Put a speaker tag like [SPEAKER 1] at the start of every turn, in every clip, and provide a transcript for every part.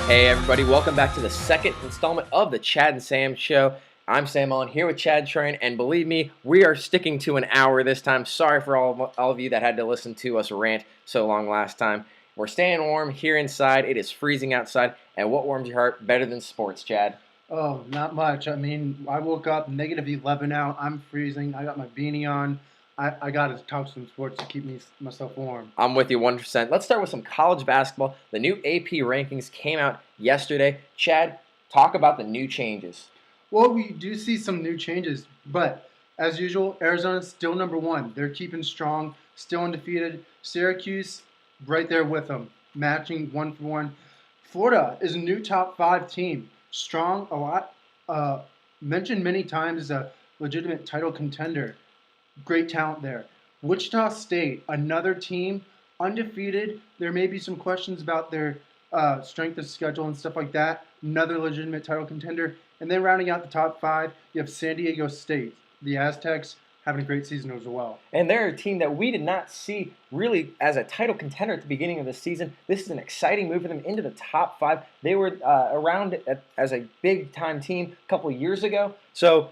[SPEAKER 1] Hey everybody, welcome back to the second installment of the Chad and Sam Show. I'm Sam Owen here with Chad Train, and believe me, we are sticking to an hour this time. Sorry for all of you that had to listen to us rant so long last time. We're staying warm here inside. It is freezing outside, and what warms your heart better than sports, Chad?
[SPEAKER 2] Oh, not much. I mean, I woke up -11 out. I'm freezing. I got my beanie on. I got to talk some sports to keep myself warm.
[SPEAKER 1] I'm with you 1%. Let's start with some college basketball. The new AP rankings came out yesterday. Chad, talk about the new changes.
[SPEAKER 2] Well, we do see some new changes, but as usual, Arizona's still number one. They're keeping strong, still undefeated. Syracuse, right there with them, matching one for one. Florida is a new top five team, strong a lot. Mentioned many times as a legitimate title contender. Great talent there. Wichita State, another team, undefeated. There may be some questions about their strength of schedule and stuff like that. Another legitimate title contender. And then rounding out the top five, you have San Diego State. The Aztecs having a great season as well.
[SPEAKER 1] And they're a team that we did not see really as a title contender at the beginning of the season. This is an exciting move for them into the top five. They were around as a big-time team a couple of years ago. So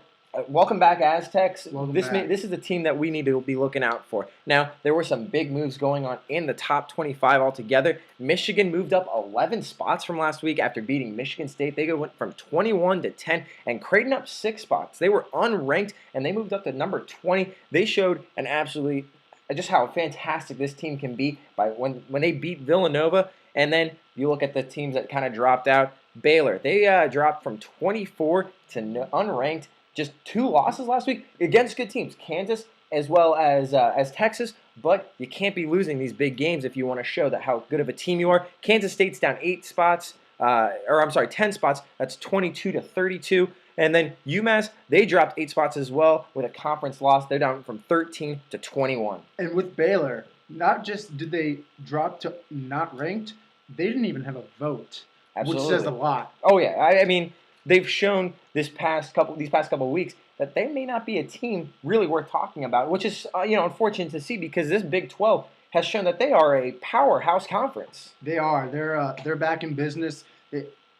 [SPEAKER 1] welcome back, Aztecs. This is a team that we need to be looking out for. Now, there were some big moves going on in the top 25 altogether. Michigan moved up 11 spots from last week after beating Michigan State. They went from 21 to 10, and Creighton up 6 spots. They were unranked, and they moved up to number 20. They showed an absolutely just how fantastic this team can be by when they beat Villanova. And then you look at the teams that kind of dropped out. Baylor, they dropped from 24 to unranked. Just 2 losses last week against good teams, Kansas as well as Texas. But you can't be losing these big games if you want to show that how good of a team you are. Kansas State's down 10 spots. That's 22 to 32. And then UMass, they dropped 8 spots as well with a conference loss. They're down from 13 to 21.
[SPEAKER 2] And with Baylor, not just did they drop to not ranked, they didn't even have a vote,
[SPEAKER 1] Absolutely.
[SPEAKER 2] which says a lot.
[SPEAKER 1] Oh yeah, I mean, they've shown these past couple of weeks that they may not be a team really worth talking about, which is unfortunate to see because this Big 12 has shown that they are a powerhouse conference.
[SPEAKER 2] They are. They're back in business.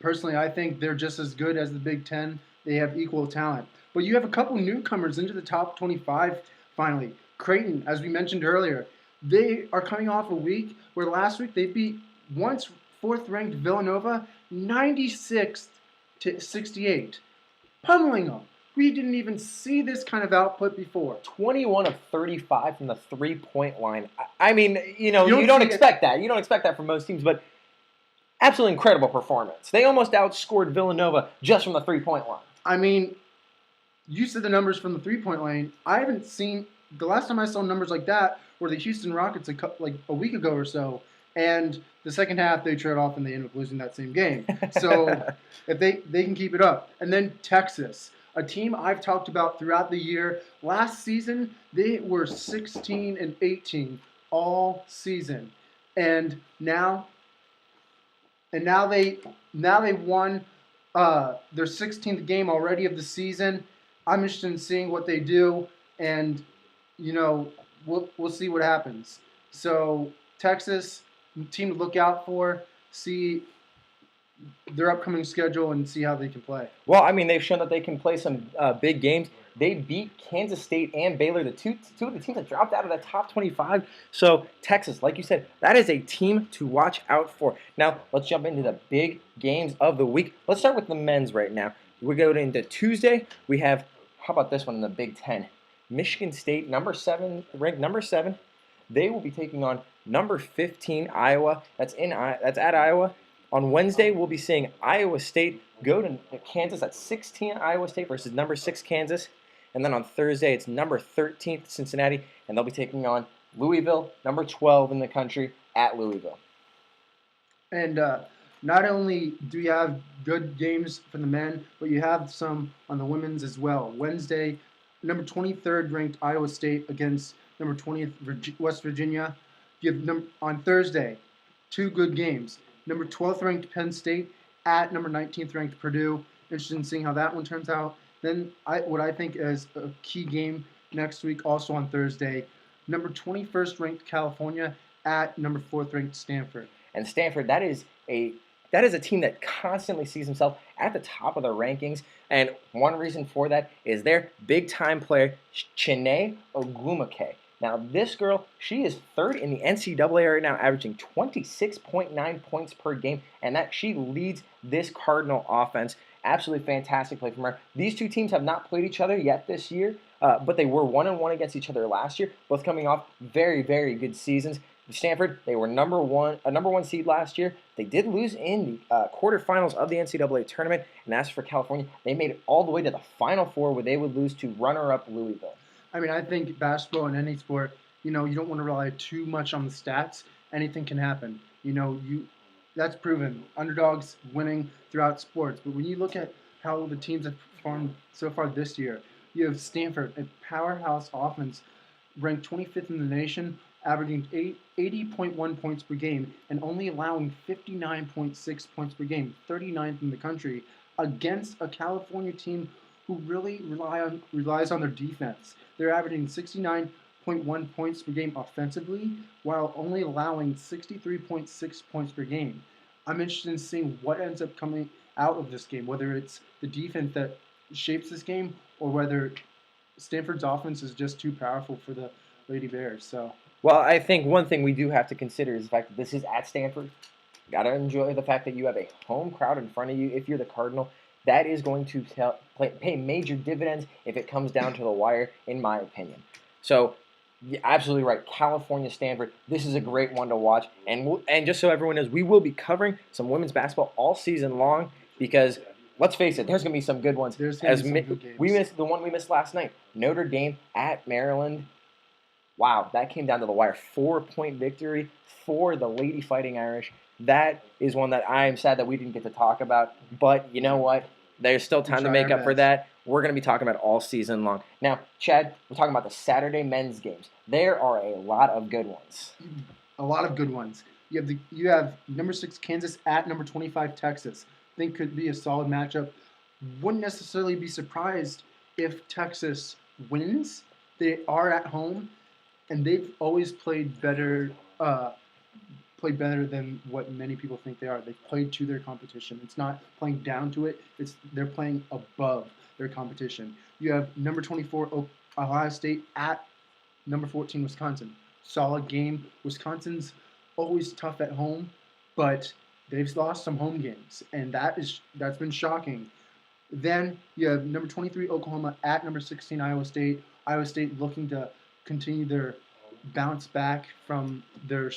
[SPEAKER 2] Personally, I think they're just as good as the Big 10. They have equal talent. But you have a couple newcomers into the top 25 finally. Creighton, as we mentioned earlier, they are coming off a week where last week they beat once 4th-ranked Villanova 96 to 68. Pummeling them. We didn't even see this kind of output before.
[SPEAKER 1] 21 of 35 from the three-point line. I mean, you don't expect that. You don't expect that from most teams, but absolutely incredible performance. They almost outscored Villanova just from the three-point line.
[SPEAKER 2] I mean, you said the numbers from the three-point line. I haven't seen – the last time I saw numbers like that were the Houston Rockets a week ago or so. And the second half, they trailed off and they ended up losing that same game. So if they can keep it up. And then Texas, a team I've talked about throughout the year. Last season, they were 16 and 18 all season. And now they won their 16th game already of the season. I'm interested in seeing what they do, and we'll see what happens. So Texas, team to look out for, see their upcoming schedule and see how they can play.
[SPEAKER 1] Well, I mean, they've shown that they can play some big games. They beat Kansas State and Baylor, the two of the teams that dropped out of the top 25. So Texas, like you said, that is a team to watch out for. Now, let's jump into the big games of the week. Let's start with the men's right now. We go into Tuesday. We have, how about this one in the Big Ten? Michigan State, ranked number 7. They will be taking on number 15, Iowa. That's at Iowa. On Wednesday, we'll be seeing Iowa State go to Kansas at 16, Iowa State versus number 6, Kansas. And then on Thursday, it's number 13, Cincinnati, and they'll be taking on Louisville, number 12 in the country, at Louisville.
[SPEAKER 2] And not only do you have good games for the men, but you have some on the women's as well. Wednesday, number 23rd ranked Iowa State against number 20th West Virginia. You have on Thursday, 2 good games. Number 12th ranked Penn State at number 19th ranked Purdue. Interested in seeing how that one turns out. Then what I think is a key game next week, also on Thursday, number 21st ranked California at number 4th ranked Stanford.
[SPEAKER 1] And Stanford, that is a That is a team that constantly sees himself at the top of the rankings, and one reason for that is their big-time player, Chiney Ogwumike. Now, this girl, she is third in the NCAA right now, averaging 26.9 points per game, and that she leads this Cardinal offense. Absolutely fantastic play from her. These two teams have not played each other yet this year, but they were 1-1 against each other last year, both coming off very, very good seasons. Stanford, they were number one seed last year. They did lose in the quarterfinals of the NCAA tournament, and as for California, they made it all the way to the Final Four, where they would lose to runner-up Louisville.
[SPEAKER 2] I mean, I think basketball in any sport, you don't want to rely too much on the stats. Anything can happen. That's proven. Underdogs winning throughout sports. But when you look at how the teams have performed so far this year, you have Stanford, a powerhouse offense, ranked 25th in the nation, averaging 80.1 points per game and only allowing 59.6 points per game, 39th in the country, against a California team who really relies on their defense. They're averaging 69.1 points per game offensively, while only allowing 63.6 points per game. I'm interested in seeing what ends up coming out of this game, whether it's the defense that shapes this game or whether Stanford's offense is just too powerful for the Lady Bears. So,
[SPEAKER 1] well, I think one thing we do have to consider is the fact that this is at Stanford. Got to enjoy the fact that you have a home crowd in front of you if you're the Cardinal. That is going to pay major dividends if it comes down to the wire, in my opinion. So, you're absolutely right. California, Stanford, this is a great one to watch. And just so everyone knows, we will be covering some women's basketball all season long because, let's face it, there's going to be some good ones.
[SPEAKER 2] There's going to be some good games.
[SPEAKER 1] We missed the one we missed last night, Notre Dame at Maryland. Wow, that came down to the wire. 4-point victory for the Lady Fighting Irish. That is one that I am sad that we didn't get to talk about. But you know what? There's still time to make up for that. We're going to be talking about all season long. Now, Chad, we're talking about the Saturday men's games. There are a lot of good ones.
[SPEAKER 2] A lot of good ones. You have number 6 Kansas at number 25 Texas. I think could be a solid matchup. Wouldn't necessarily be surprised if Texas wins. They are at home, and they've always played better than what many people think they are. They've played to their competition. It's not playing down to it. They're playing above their competition. You have number 24 Ohio State at number 14 Wisconsin. Solid game. Wisconsin's always tough at home, but they've lost some home games, and that's been shocking. Then you have number 23 Oklahoma at number 16 Iowa State. Iowa State looking to continue their bounce back from their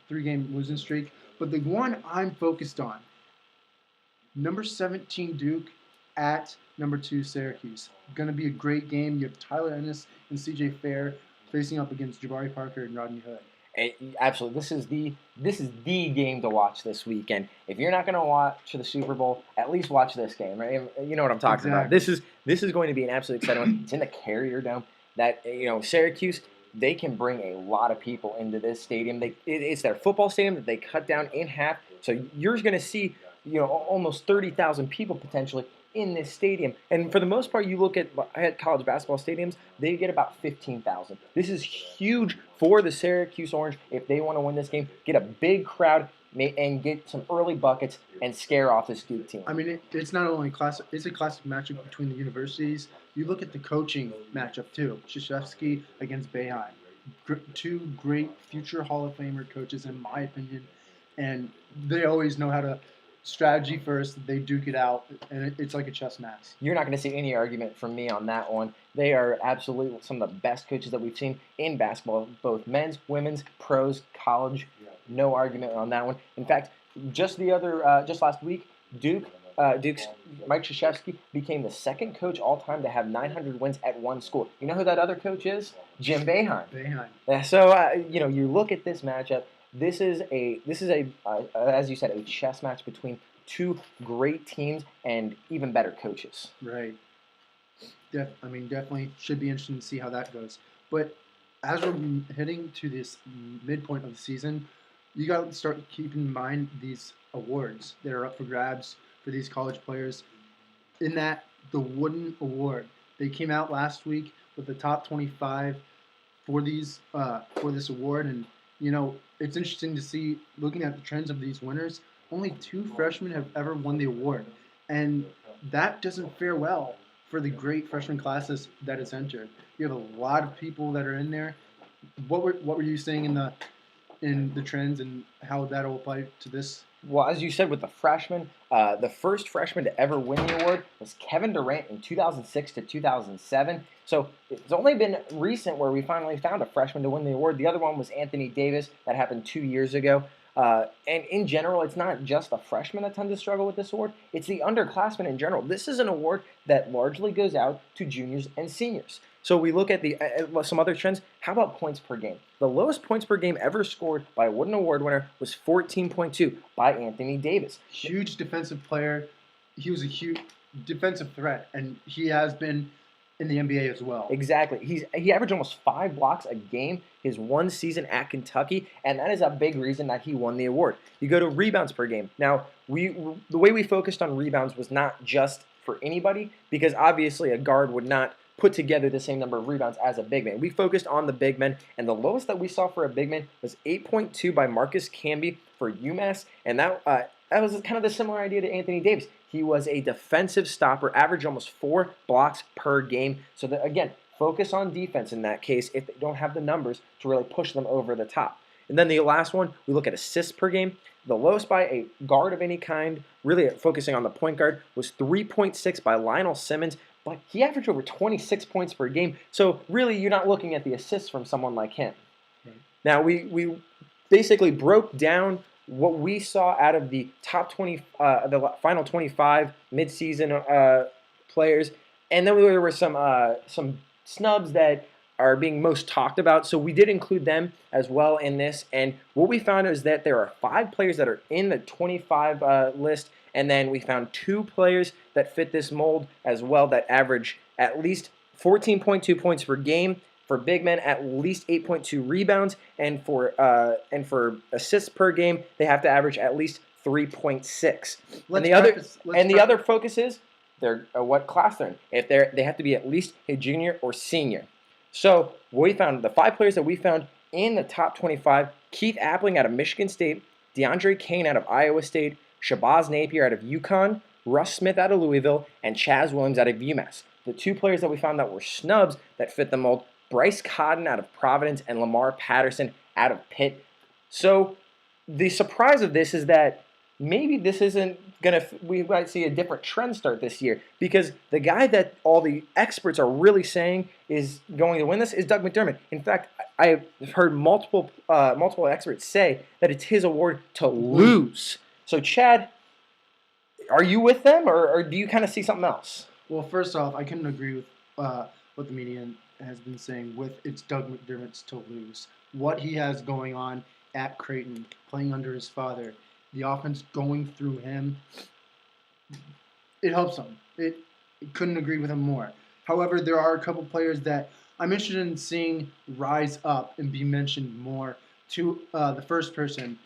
[SPEAKER 2] 3-game losing streak. But the one I'm focused on, number 17 Duke at number 2 Syracuse. Going to be a great game. You have Tyler Ennis and CJ Fair facing up against Jabari Parker and Rodney Hood.
[SPEAKER 1] Absolutely, this is the game to watch this weekend. If you're not going to watch the Super Bowl, at least watch this game. Right? You know what I'm talking about. This is going to be an absolutely exciting one. It's in the Carrier Dome. That Syracuse, they can bring a lot of people into this stadium. It's their football stadium that they cut down in half. So you're going to see almost 30,000 people potentially in this stadium. And for the most part, you look at college basketball stadiums, they get about 15,000. This is huge for the Syracuse Orange if they want to win this game, get a big crowd, and get some early buckets and scare off this Duke team.
[SPEAKER 2] I mean, it's not only classic; it's a classic matchup between the universities. You look at the coaching matchup too. Krzyzewski against Boeheim, two great future Hall of Famer coaches, in my opinion, and they always know how to strategy first. They duke it out, and it's like a chess match.
[SPEAKER 1] You're not going to see any argument from me on that one. They are absolutely some of the best coaches that we've seen in basketball, both men's, women's, pros, college. No argument on that one. In fact, just last week, Duke's Mike Krzyzewski became the second coach all time to have 900 wins at one school. You know who that other coach is? Jim Boeheim. So you look at this matchup. This is as you said, a chess match between two great teams and even better coaches.
[SPEAKER 2] Right. Definitely should be interesting to see how that goes. But as we're heading to this midpoint of the season, you got to start keeping in mind these awards that are up for grabs for these college players. In that, the Wooden Award, they came out last week with the top 25 for this award, and it's interesting to see, looking at the trends of these winners, only 2 freshmen have ever won the award, and that doesn't fare well for the great freshman classes that is entered. You have a lot of people that are in there. What were you saying in the trends and how that'll apply to this?
[SPEAKER 1] Well, as you said with the freshmen, the first freshman to ever win the award was Kevin Durant in 2006 to 2007. So it's only been recent where we finally found a freshman to win the award. The other one was Anthony Davis. That happened 2 years ago. And in general, it's not just the freshmen that tend to struggle with this award. It's the underclassmen in general. This is an award that largely goes out to juniors and seniors. So we look at some other trends. How about points per game? The lowest points per game ever scored by a Wooden Award winner was 14.2 by Anthony Davis.
[SPEAKER 2] Huge defensive player. He was a huge defensive threat, and he has been in the NBA as well.
[SPEAKER 1] Exactly. He averaged almost 5 blocks a game his one season at Kentucky, and that is a big reason that he won the award. You go to rebounds per game. Now, the way we focused on rebounds was not just for anybody, because obviously a guard would not put together the same number of rebounds as a big man. We focused on the big men, and the lowest that we saw for a big man was 8.2 by Marcus Camby for UMass, and that was kind of the similar idea to Anthony Davis. He was a defensive stopper, averaged almost 4 blocks per game. So that, again, focus on defense in that case if they don't have the numbers to really push them over the top. And then the last one, we look at assists per game. The lowest by a guard of any kind, really focusing on the point guard, was 3.6 by Lionel Simmons, but he averaged over 26 points per game. So really, you're not looking at the assists from someone like him. Right. Now, we basically broke down what we saw out of the top 20, the final 25 midseason players, and then there were some snubs that are being most talked about. So we did include them as well in this. And what we found is that there are 5 players that are in the 25 list, and then we found 2 players that fit this mold as well that average at least 14.2 points per game. For big men, at least 8.2 rebounds, and for assists per game, they have to average at least 3.6. And the other focus is they're what class they're in. If they have to be at least a junior or senior. So we found the 5 players that we found in the top 25: Keith Appling out of Michigan State, DeAndre Kane out of Iowa State, Shabazz Napier out of UConn, Russ Smith out of Louisville, and Chaz Williams out of UMass. The 2 players that we found that were snubs that fit the mold: Bryce Cotton out of Providence and Lamar Patterson out of Pitt. So the surprise of this is that maybe this isn't we might see a different trend start this year, because the guy that all the experts are really saying is going to win this is Doug McDermott. In fact, I've heard multiple experts say that it's his award to lose. So Chad, are you with them, or do you kind of see something else?
[SPEAKER 2] Well, first off, I couldn't agree with what the media has been saying with it's Doug McDermott's to lose. What he has going on at Creighton, playing under his father, the offense going through him, it helps him. It couldn't agree with him more. However, there are a couple players that I'm interested in seeing rise up and be mentioned more. To the first person,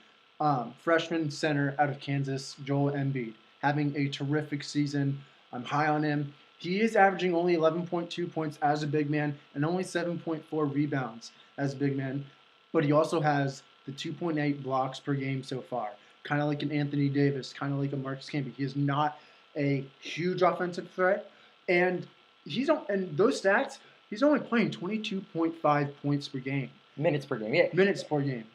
[SPEAKER 2] freshman center out of Kansas, Joel Embiid, having a terrific season. I'm high on him. He is averaging only 11.2 points as a big man and only 7.4 rebounds as a big man, but he also has the 2.8 blocks per game so far, kind of like an Anthony Davis, kind of like a Marcus Camby. He is not a huge offensive threat, and those stats, he's only playing 22.5 points per game.
[SPEAKER 1] Minutes per game, yeah.
[SPEAKER 2] Minutes per game.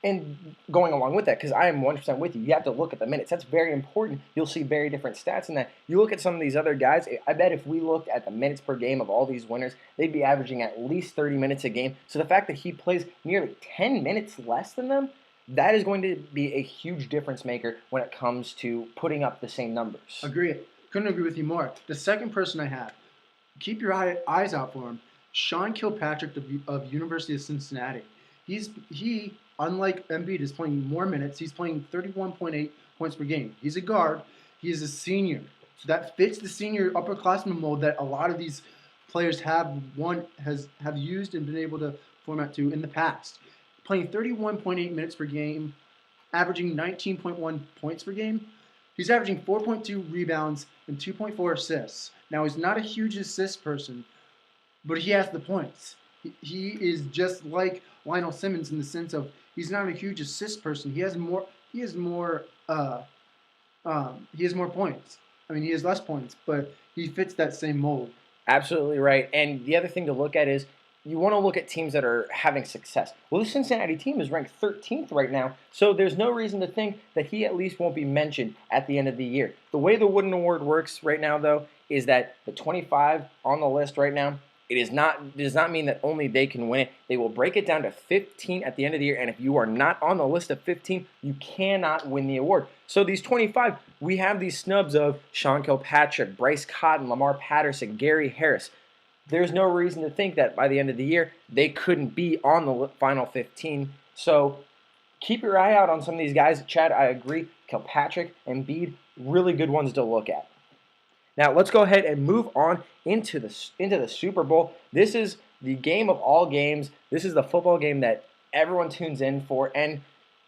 [SPEAKER 1] And going along with that, because I am 100% with you, you have to look at the minutes. That's very important. You'll see very different stats in that. You look at some of these other guys, I bet if we looked at the minutes per game of all these winners, they'd be averaging at least 30 minutes a game. So the fact that he plays nearly 10 minutes less than them, that is going to be a huge difference maker when it comes to putting up the same numbers.
[SPEAKER 2] Agree. Couldn't agree with you more. The second person I have, keep your eyes out for him, Sean Kilpatrick of University of Cincinnati. He, unlike Embiid, is playing more minutes. He's playing 31.8 points per game. He's a guard. He is a senior. That fits the senior upperclassman mold that a lot of these players have used and been able to format to in the past. Playing 31.8 minutes per game, averaging 19.1 points per game. He's averaging 4.2 rebounds and 2.4 assists. Now, he's not a huge assist person, but he has the points. He is just like Lionel Simmons in the sense of he's not a huge assist person. He he has more. He has more points. I mean, he has less points, but he fits that same mold.
[SPEAKER 1] Absolutely right. And the other thing to look at is you want to look at teams that are having success. Well, the Cincinnati team is ranked 13th right now, so there's no reason to think that he at least won't be mentioned at the end of the year. The way the Wooden Award works right now, though, is that the 25 on the list right now, it does not mean that only they can win it. They will break it down to 15 at the end of the year, and if you are not on the list of 15, you cannot win the award. So these 25, we have these snubs of Sean Kilpatrick, Bryce Cotton, Lamar Patterson, Gary Harris. There's no reason to think that by the end of the year they couldn't be on the final 15. So keep your eye out on some of these guys. Chad, I agree. Kilpatrick, Embiid, really good ones to look at. Now let's go ahead and move on into the Super Bowl. This is the game of all games. This is the football game that everyone tunes in for. And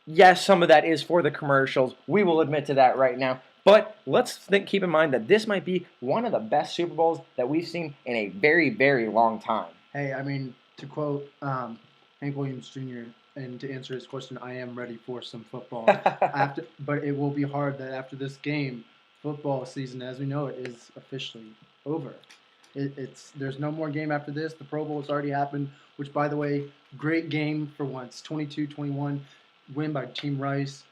[SPEAKER 1] yes, some of that is for the commercials. We will admit to that right now. But keep in mind that this might be one of the best Super Bowls that we've seen in a very, very long time.
[SPEAKER 2] Hey, I mean, to quote Hank Williams Jr., and to answer his question, I am ready for some football. But it will be hard that after this game, football season, as we know it, is officially over. There's no more game after this. The Pro Bowl has already happened, which, by the way, great game for once. 22-21, win by Team Rice.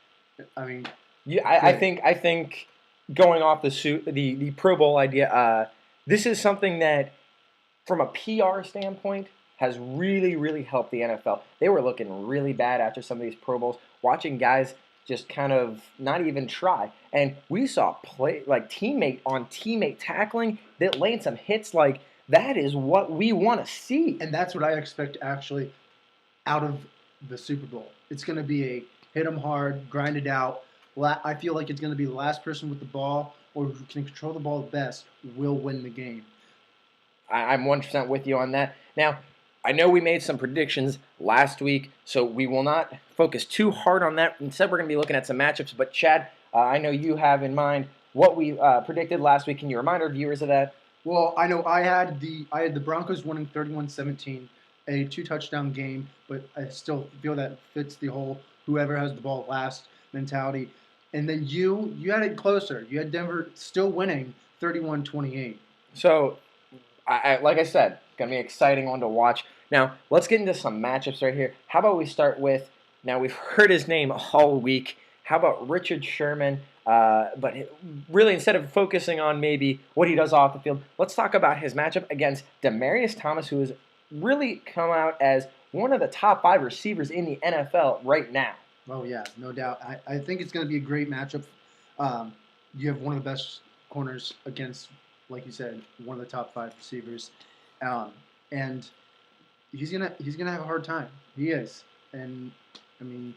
[SPEAKER 2] I mean,
[SPEAKER 1] yeah, I think going off the Pro Bowl idea, this is something that, from a PR standpoint, has really, really helped the NFL. They were looking really bad after some of these Pro Bowls, watching guys just kind of not even try. And we saw teammate on teammate tackling that laid some hits. Like, that is what we want to see.
[SPEAKER 2] And that's what I expect actually out of the Super Bowl. It's going to be a hit them hard, grind it out. I feel like it's going to be the last person with the ball or who can control the ball the best will win the game.
[SPEAKER 1] I'm 100% with you on that. Now, I know we made some predictions last week, so we will not focus too hard on that. Instead, we're going to be looking at some matchups. But, Chad, I know you have in mind what we predicted last week. Can you remind our viewers of that?
[SPEAKER 2] Well, I know I had the Broncos winning 31-17, a 2-touchdown game, but I still feel that fits the whole whoever has the ball last mentality. And then you had it closer. You had Denver still winning 31-28.
[SPEAKER 1] So, like I said, going to be an exciting one to watch. Now, let's get into some matchups right here. How about we start with, now we've heard his name all week. How about Richard Sherman? But really, instead of focusing on maybe what he does off the field, let's talk about his matchup against Demaryius Thomas, who has really come out as one of the top 5 receivers in the NFL right now.
[SPEAKER 2] Oh, yeah, no doubt. I think it's going to be a great matchup. You have one of the best corners against, like you said, one of the top 5 receivers. And he's gonna have a hard time. He is. And, I mean,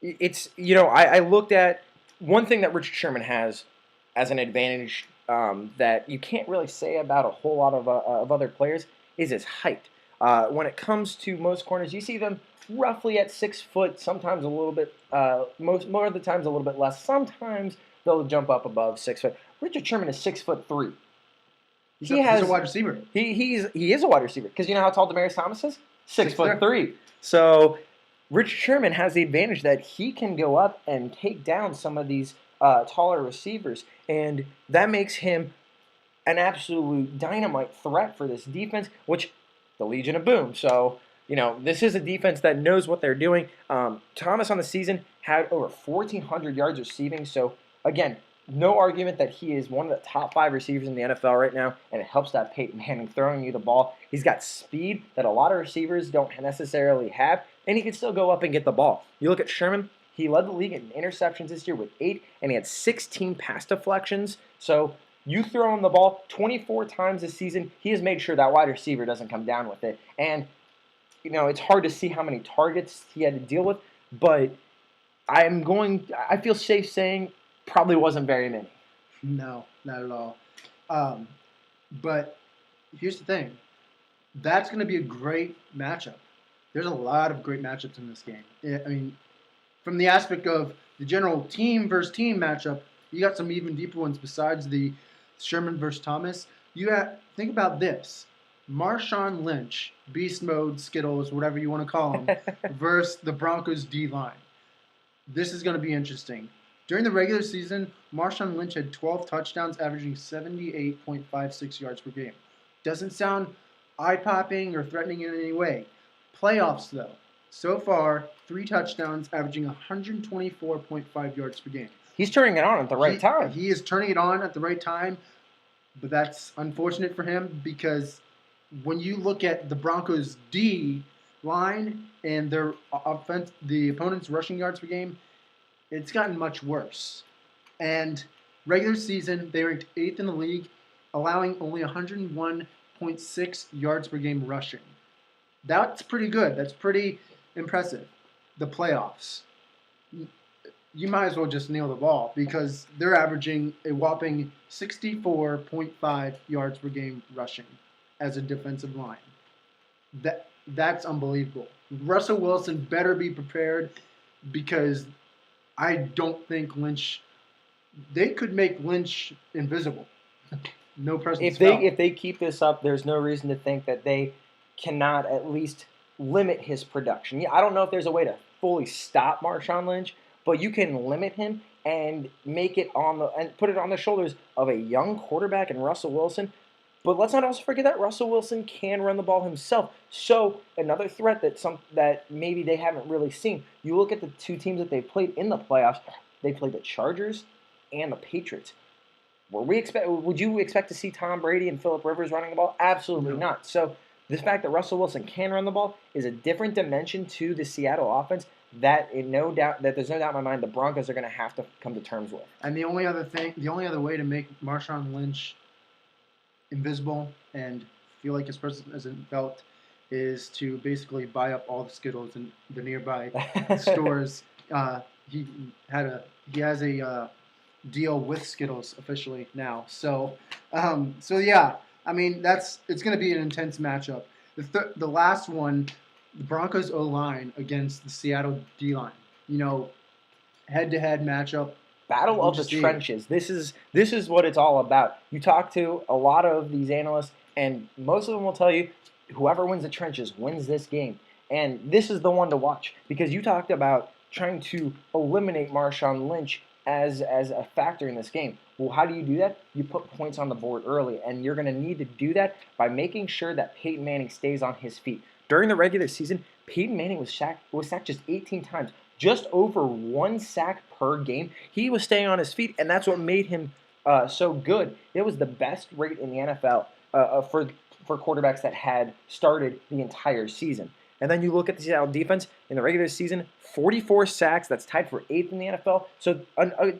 [SPEAKER 1] it's, I looked at one thing that Richard Sherman has as an advantage that you can't really say about a whole lot of other players is his height. When it comes to most corners, you see them roughly at 6 foot, sometimes a little bit, more of the times a little bit less. Sometimes they'll jump up above 6 foot. Richard Sherman is 6'3".
[SPEAKER 2] He's a wide receiver.
[SPEAKER 1] He is a wide receiver because you know how tall Demaryius Thomas is? 6'3". So Richard Sherman has the advantage that he can go up and take down some of these taller receivers, and that makes him an absolute dynamite threat for this defense, which the Legion of Boom. So, this is a defense that knows what they're doing. Thomas on the season had over 1,400 yards receiving. So, again, no argument that he is one of the top 5 receivers in the NFL right now, and it helps that Peyton Manning throwing you the ball. He's got speed that a lot of receivers don't necessarily have, and he can still go up and get the ball. You look at Sherman, he led the league in interceptions this year with 8, and he had 16 pass deflections. So you throw him the ball 24 times this season, he has made sure that wide receiver doesn't come down with it. And, it's hard to see how many targets he had to deal with, but I feel safe saying probably wasn't very many.
[SPEAKER 2] No, not at all. But here's the thing. That's going to be a great matchup. There's a lot of great matchups in this game. I mean, from the aspect of the general team versus team matchup, you got some even deeper ones besides the Sherman versus Thomas. Think about this. Marshawn Lynch, Beast Mode, Skittles, whatever you want to call him, versus the Broncos D-line. This is going to be interesting. During the regular season, Marshawn Lynch had 12 touchdowns, averaging 78.56 yards per game. Doesn't sound eye popping or threatening in any way. Playoffs, though. So far, 3 touchdowns, averaging 124.5 yards per game.
[SPEAKER 1] He's turning it on at the right time.
[SPEAKER 2] He is turning it on at the right time, but that's unfortunate for him because when you look at the Broncos' D line and their offense, the opponent's rushing yards per game, it's gotten much worse. And regular season, they ranked 8th in the league, allowing only 101.6 yards per game rushing. That's pretty good. That's pretty impressive. The playoffs, you might as well just nail the ball because they're averaging a whopping 64.5 yards per game rushing as a defensive line. That's unbelievable. Russell Wilson better be prepared because I don't think Lynch. They could make Lynch invisible. No personal
[SPEAKER 1] If they keep this up, there's no reason to think that they cannot at least limit his production. Yeah, I don't know if there's a way to fully stop Marshawn Lynch, but you can limit him and make it and put it on the shoulders of a young quarterback and Russell Wilson. But let's not also forget that Russell Wilson can run the ball himself. So another threat that maybe they haven't really seen. You look at the two teams that they played in the playoffs. They played the Chargers and the Patriots. Would you expect to see Tom Brady and Phillip Rivers running the ball? Absolutely not. So the fact that Russell Wilson can run the ball is a different dimension to the Seattle offense that there's no doubt in my mind the Broncos are going to have to come to terms with.
[SPEAKER 2] And the only other way to make Marshawn Lynch invisible and feel like his presence isn't felt is to basically buy up all the Skittles in the nearby stores. He has a deal with Skittles officially now. So yeah, I mean it's going to be an intense matchup. The last one, the Broncos O-line against the Seattle D-line. Head-to-head matchup.
[SPEAKER 1] Battle of the trenches. This is what it's all about. You talk to a lot of these analysts, and most of them will tell you whoever wins the trenches wins this game. And this is the one to watch because you talked about trying to eliminate Marshawn Lynch as a factor in this game. Well, how do you do that? You put points on the board early, and you're going to need to do that by making sure that Peyton Manning stays on his feet. During the regular season, Peyton Manning was sacked just 18 times, just over 1 sack per game. He was staying on his feet, and that's what made him so good. It was the best rate in the NFL for quarterbacks that had started the entire season. And then you look at the Seattle defense in the regular season, 44 sacks. That's tied for 8th in the NFL. So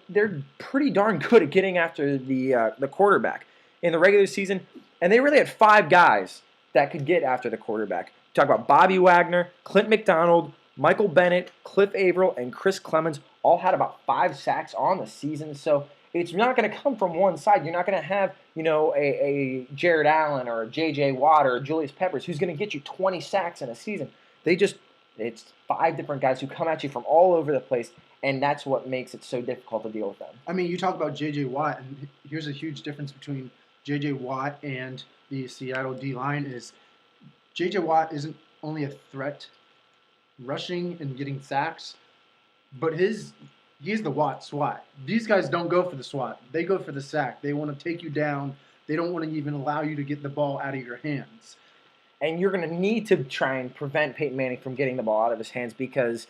[SPEAKER 1] they're pretty darn good at getting after the quarterback in the regular season. And they really had 5 guys that could get after the quarterback. Talk about Bobby Wagner, Clint McDonald, Michael Bennett, Cliff Averill, and Chris Clemens all had about 5 sacks on the season. So it's not going to come from one side. You're not going to have, a Jared Allen or a J.J. Watt or Julius Peppers who's going to get you 20 sacks in a season. It's 5 different guys who come at you from all over the place, and that's what makes it so difficult to deal with them.
[SPEAKER 2] I mean, you talk about J.J. Watt, and here's a huge difference between J.J. Watt and the Seattle D-line is J.J. Watt isn't only a threat rushing and getting sacks, but he's the Watt SWAT. These guys don't go for the SWAT. They go for the sack. They want to take you down. They don't want to even allow you to get the ball out of your hands.
[SPEAKER 1] And you're going to need to try and prevent Peyton Manning from getting the ball out of his hands because,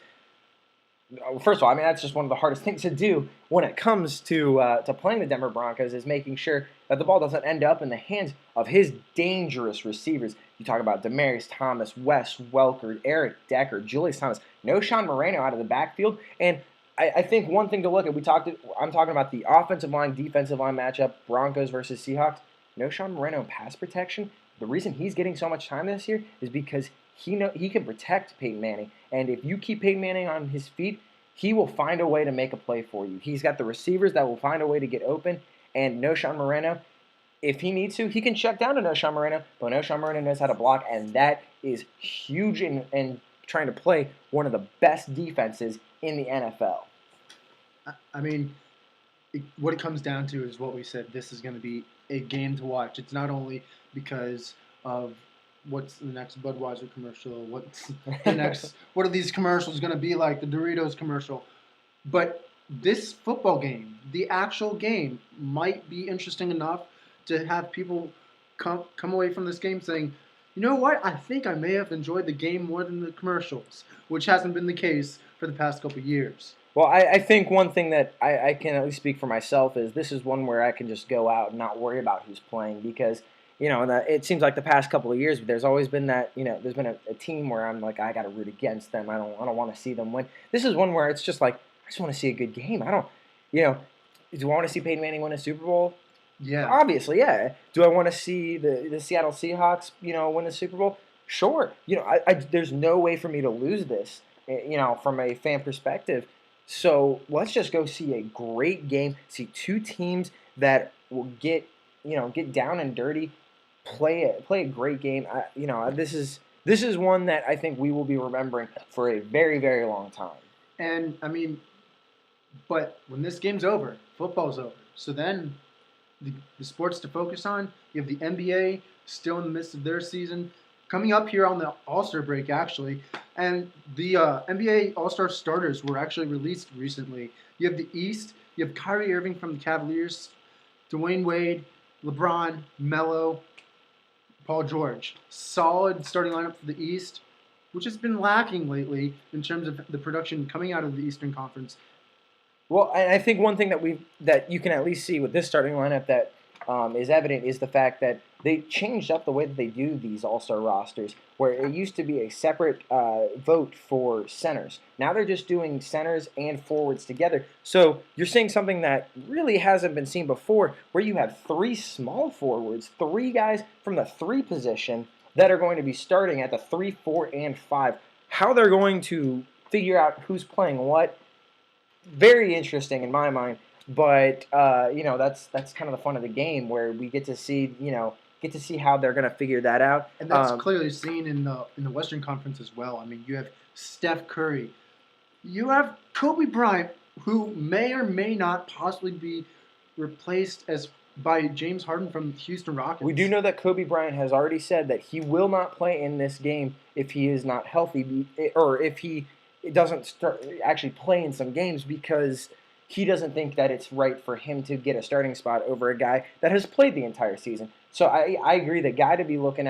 [SPEAKER 1] first of all, I mean, that's just one of the hardest things to do when it comes to playing the Denver Broncos is making sure that the ball doesn't end up in the hands of his dangerous receivers. You talk about Demaryius Thomas, Wes Welker, Eric Decker, Julius Thomas, Knowshon Moreno out of the backfield. And I think one thing to look at, I'm talking about the offensive line, defensive line matchup, Broncos versus Seahawks. Knowshon Moreno pass protection. The reason he's getting so much time this year is because he can protect Peyton Manning. And if you keep Peyton Manning on his feet, he will find a way to make a play for you. He's got the receivers that will find a way to get open. And Knowshon Moreno, if he needs to, he can shut down to Knowshon Moreno. But Knowshon Moreno knows how to block, and that is huge in trying to play one of the best defenses in the NFL.
[SPEAKER 2] I mean, what it comes down to is what we said. This is going to be a game to watch. It's not only because of what's the next Budweiser commercial, what are these commercials going to be like, the Doritos commercial. But this football game, the actual game, might be interesting enough to have people come away from this game saying, you know what? I think I may have enjoyed the game more than the commercials, which hasn't been the case for the past couple of years.
[SPEAKER 1] Well, I think one thing that I can at least speak for myself is this is one where I can just go out and not worry about who's playing because, it seems like the past couple of years there's always been that, there's been a team where I'm like, I got to root against them. I don't want to see them win. This is one where it's just like, I just want to see a good game. I don't, you know, do I want to see Peyton Manning win a Super Bowl?
[SPEAKER 2] Yeah.
[SPEAKER 1] Obviously, yeah. Do I want to see the Seattle Seahawks, win the Super Bowl? Sure. There's no way for me to lose this, from a fan perspective. So let's just go see a great game. See two teams that will get down and dirty, play a great game. This is one that I think we will be remembering for a very very long time.
[SPEAKER 2] And I mean, but when this game's over, football's over. So then the sports to focus on, you have the NBA still in the midst of their season, coming up here on the All-Star break, actually. And the NBA All-Star starters were actually released recently. You have the East, you have Kyrie Irving from the Cavaliers, Dwayne Wade, LeBron, Melo, Paul George. Solid starting lineup for the East, which has been lacking lately in terms of the production coming out of the Eastern Conference.
[SPEAKER 1] Well, I think one thing that you can at least see with this starting lineup that is evident is the fact that they changed up the way that they do these All-Star rosters, where it used to be a separate vote for centers. Now they're just doing centers and forwards together. So you're seeing something that really hasn't been seen before, where you have three small forwards, three guys from the three position that are going to be starting at the 3, 4, and 5. How they're going to figure out who's playing what, very interesting in my mind. But that's kind of the fun of the game, where we get to see how they're going to figure that out.
[SPEAKER 2] And that's clearly seen in the Western Conference as well. I mean, you have Steph Curry, you have Kobe Bryant, who may or may not possibly be replaced by James Harden from the Houston Rockets.
[SPEAKER 1] We do know that Kobe Bryant has already said that he will not play in this game if he is not healthy, or if he doesn't actually play in some games, because he doesn't think that it's right for him to get a starting spot over a guy that has played the entire season. So I agree. The guy to be looking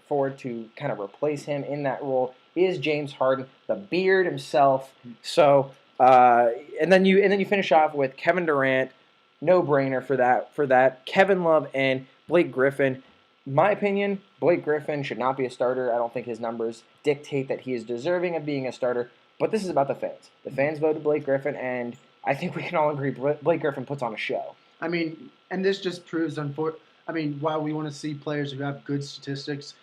[SPEAKER 1] forward to kind of replace him in that role is James Harden, the Beard himself. So and then you finish off with Kevin Durant, no brainer for that. Kevin Love and Blake Griffin. My opinion, Blake Griffin should not be a starter. I don't think his numbers dictate that he is deserving of being a starter. But this is about the fans. The fans voted Blake Griffin, and I think we can all agree Blake Griffin puts on a show.
[SPEAKER 2] I mean, and this just proves, while we want to see players who have good statistics,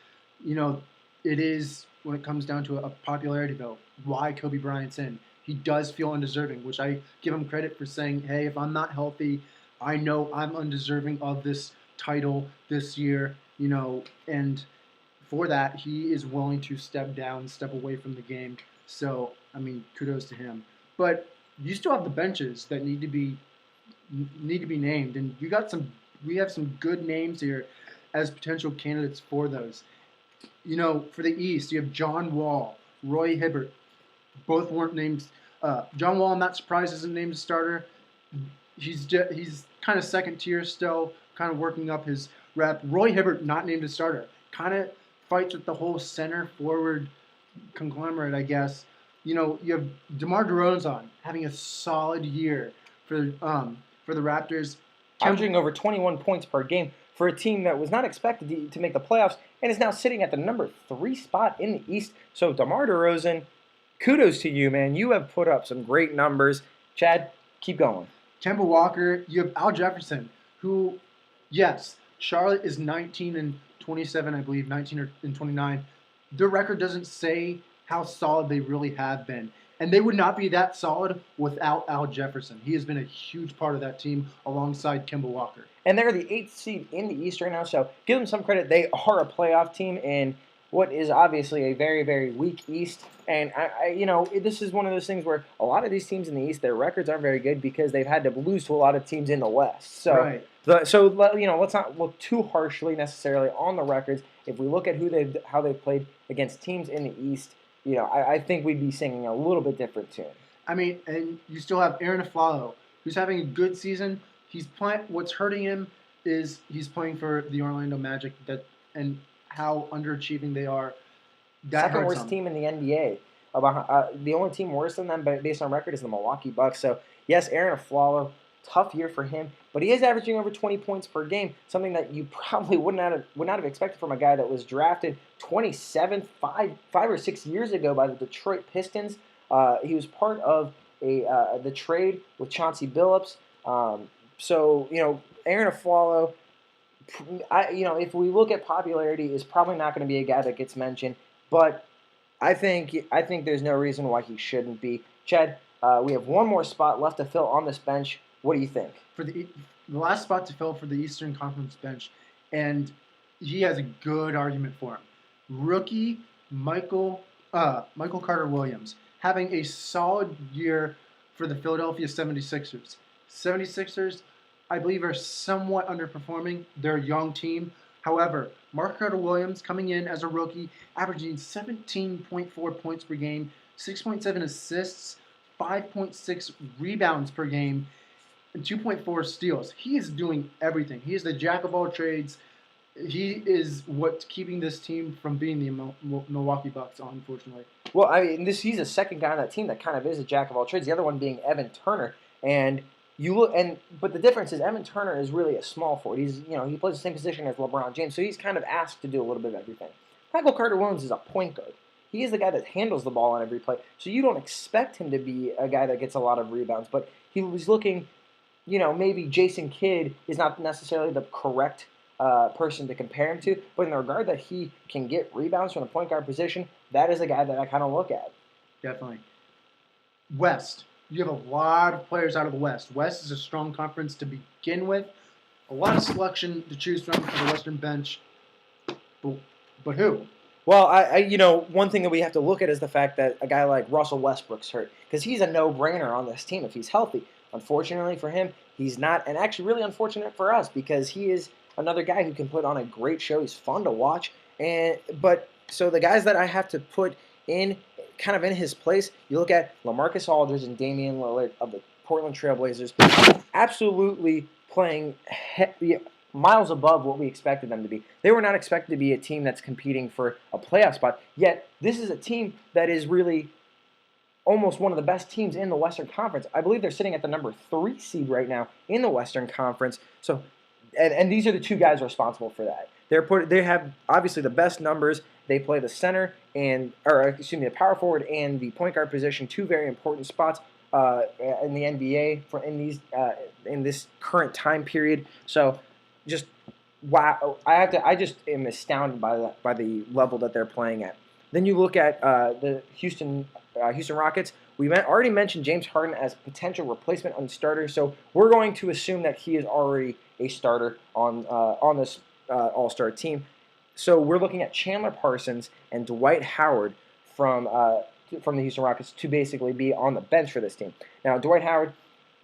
[SPEAKER 2] it is, when it comes down to a popularity vote, why Kobe Bryant's in. He does feel undeserving, which I give him credit for saying, hey, if I'm not healthy, I know I'm undeserving of this title this year, and for that, he is willing to step down, step away from the game. So, kudos to him. But you still have the benches that need to be named, and we have some good names here as potential candidates for those. For the East, you have John Wall, Roy Hibbert. Both weren't named. John Wall, I'm not surprised, isn't named a starter. He's kind of second tier still, kind of working up his rep. Roy Hibbert, not named a starter, kind of fights with the whole center forward conglomerate, I guess. You have DeMar DeRozan having a solid year for the Raptors,
[SPEAKER 1] averaging over 21 points per game for a team that was not expected to make the playoffs and is now sitting at the number 3 spot in the East. So DeMar DeRozan, kudos to you, man. You have put up some great numbers. Chad, keep going.
[SPEAKER 2] Kemba Walker, you have Al Jefferson, who, yes, Charlotte is 19-27, I believe, 19-29. Their record doesn't say how solid they really have been. And they would not be that solid without Al Jefferson. He has been a huge part of that team alongside Kemba Walker.
[SPEAKER 1] And they're the 8th seed in the East right now, so give them some credit. They are a playoff team in what is obviously a very, very weak East. And, this is one of those things where a lot of these teams in the East, their records aren't very good because they've had to lose to a lot of teams in the West. So,
[SPEAKER 2] right.
[SPEAKER 1] Let's not look too harshly necessarily on the records. If we look at how they've played against teams in the East, I think we'd be singing a little bit different tune.
[SPEAKER 2] I mean, and you still have Aaron Aflalo, who's having a good season. He's playing. What's hurting him is he's playing for the Orlando Magic, and how underachieving they are. That
[SPEAKER 1] Second
[SPEAKER 2] hurts
[SPEAKER 1] worst
[SPEAKER 2] him.
[SPEAKER 1] team in the NBA. The only team worse than them, based on record, is the Milwaukee Bucks. So yes, Aaron Aflalo, tough year for him, but he is averaging over 20 points per game, something that you probably would not have expected from a guy that was drafted 27th 5 or 6 years ago by the Detroit Pistons. He was part of the trade with Chauncey Billups. So Aaron Aflalo, if we look at popularity, is probably not going to be a guy that gets mentioned. But I think there's no reason why he shouldn't be. Chad, we have one more spot left to fill on this bench. What do you think?
[SPEAKER 2] For the last spot to fill for the Eastern Conference bench, and he has a good argument for him. Rookie Michael Carter Williams having a solid year for the Philadelphia 76ers. 76ers, I believe, are somewhat underperforming. They're a young team. However, Mark Carter Williams coming in as a rookie, averaging 17.4 points per game, 6.7 assists, 5.6 rebounds per game, and 2.4 steals. He is doing everything. He is the jack of all trades. He is what's keeping this team from being the Milwaukee Bucks, unfortunately.
[SPEAKER 1] Well, I mean, he's a second guy on that team that kind of is a jack of all trades. The other one being Evan Turner, and but the difference is Evan Turner is really a small forward. He plays the same position as LeBron James, so he's kind of asked to do a little bit of everything. Michael Carter Williams is a point guard. He is the guy that handles the ball on every play, so you don't expect him to be a guy that gets a lot of rebounds. But he was looking, maybe Jason Kidd is not necessarily the correct person to compare him to, but in the regard that he can get rebounds from the point guard position, that is a guy that I kind of look at.
[SPEAKER 2] Definitely. West. You have a lot of players out of the West. West is a strong conference to begin with. A lot of selection to choose from for the Western bench. But who?
[SPEAKER 1] Well, one thing that we have to look at is the fact that a guy like Russell Westbrook's hurt, because he's a no-brainer on this team if he's healthy. Unfortunately for him, he's not, and actually really unfortunate for us because he is another guy who can put on a great show. He's fun to watch, so the guys that I have to put in kind of in his place, you look at LaMarcus Aldridge and Damian Lillard of the Portland Trailblazers, absolutely playing miles above what we expected them to be. They were not expected to be a team that's competing for a playoff spot, yet this is a team that is really almost one of the best teams in the Western Conference. I believe they're sitting at the number 3 seed right now in the Western Conference. So, and these are the two guys responsible for that. They have obviously the best numbers. They play the center the power forward and the point guard position, two very important spots in the NBA in this current time period. So, just wow! I just am astounded by the level that they're playing at. Then you look at the Houston Rockets. We already mentioned James Harden as potential replacement on starter, so we're going to assume that he is already a starter on this All-Star team. So we're looking at Chandler Parsons and Dwight Howard from the Houston Rockets to basically be on the bench for this team. Now, Dwight Howard,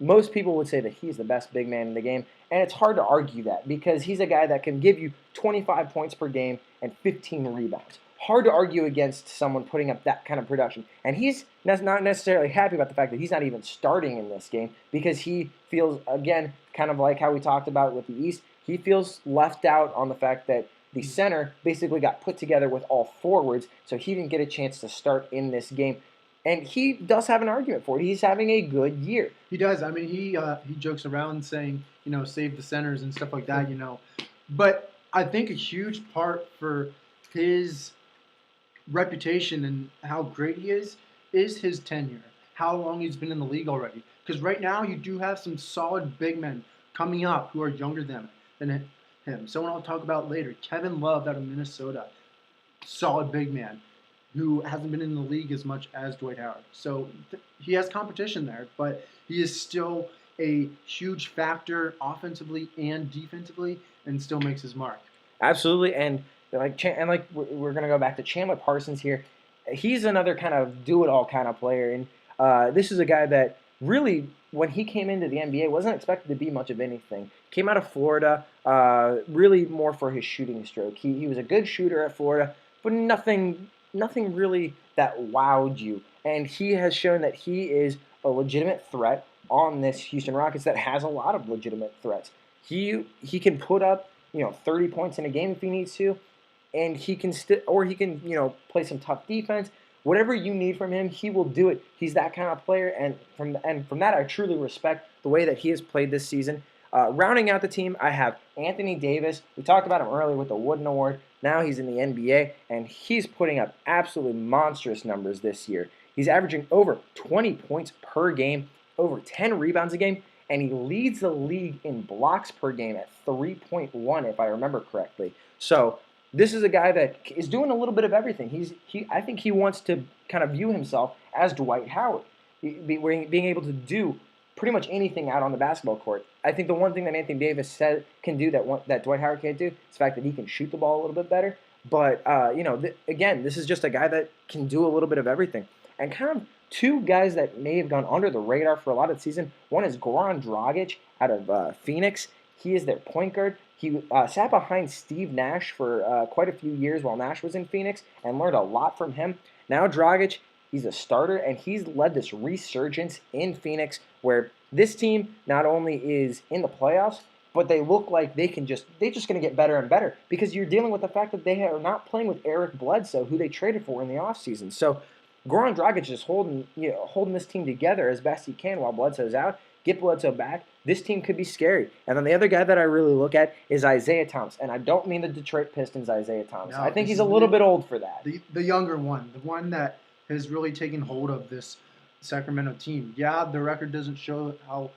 [SPEAKER 1] most people would say that he's the best big man in the game, and it's hard to argue that because he's a guy that can give you 25 points per game and 15 rebounds. Hard to argue against someone putting up that kind of production. And he's not necessarily happy about the fact that he's not even starting in this game because he feels, again, kind of like how we talked about with the East, he feels left out on the fact that the center basically got put together with all forwards, so he didn't get a chance to start in this game. And he does have an argument for it. He's having a good year.
[SPEAKER 2] He does. I mean, he jokes around saying, save the centers and stuff like that, But I think a huge part for his reputation and how great he is his tenure, how long he's been in the league already. Because right now you do have some solid big men coming up who are younger than him. Someone I'll talk about later, Kevin Love out of Minnesota, solid big man who hasn't been in the league as much as Dwight Howard. So he has competition there, but he is still a huge factor offensively and defensively and still makes his mark.
[SPEAKER 1] Absolutely, and we're going to go back to Chandler Parsons here. He's another kind of do-it-all kind of player, and this is a guy that really, when he came into the NBA, wasn't expected to be much of anything. Came out of Florida, really more for his shooting stroke. He was a good shooter at Florida, but nothing really that wowed you. And he has shown that he is a legitimate threat on this Houston Rockets that has a lot of legitimate threats. He can put up 30 points in a game if he needs to, and he can he can play some tough defense. Whatever you need from him, he will do it. He's that kind of player, and from that, I truly respect the way that he has played this season. Rounding out the team, I have Anthony Davis. We talked about him earlier with the Wooden Award. Now he's in the NBA, and he's putting up absolutely monstrous numbers this year. He's averaging over 20 points per game, over 10 rebounds a game, and he leads the league in blocks per game at 3.1, if I remember correctly. So this is a guy that is doing a little bit of everything. I think he wants to kind of view himself as Dwight Howard, being able to do pretty much anything out on the basketball court. I think the one thing that Anthony Davis can do that Dwight Howard can't do is the fact that he can shoot the ball a little bit better. But again, this is just a guy that can do a little bit of everything. And kind of two guys that may have gone under the radar for a lot of the season. One is Goran Dragic out of Phoenix. He is their point guard. He sat behind Steve Nash for quite a few years while Nash was in Phoenix and learned a lot from him. Now Dragic, he's a starter, and he's led this resurgence in Phoenix where this team not only is in the playoffs, but they look like they're just going to get better and better because you're dealing with the fact that they are not playing with Eric Bledsoe, who they traded for in the offseason. So Goran Dragic is holding this team together as best he can while Bledsoe's out. Get Bledsoe back. This team could be scary. And then the other guy that I really look at is Isaiah Thomas. And I don't mean the Detroit Pistons Isaiah Thomas.
[SPEAKER 2] No,
[SPEAKER 1] I think he's a little bit old for that.
[SPEAKER 2] The younger one, the one that has really taken hold of this Sacramento team. Yeah, the record doesn't show how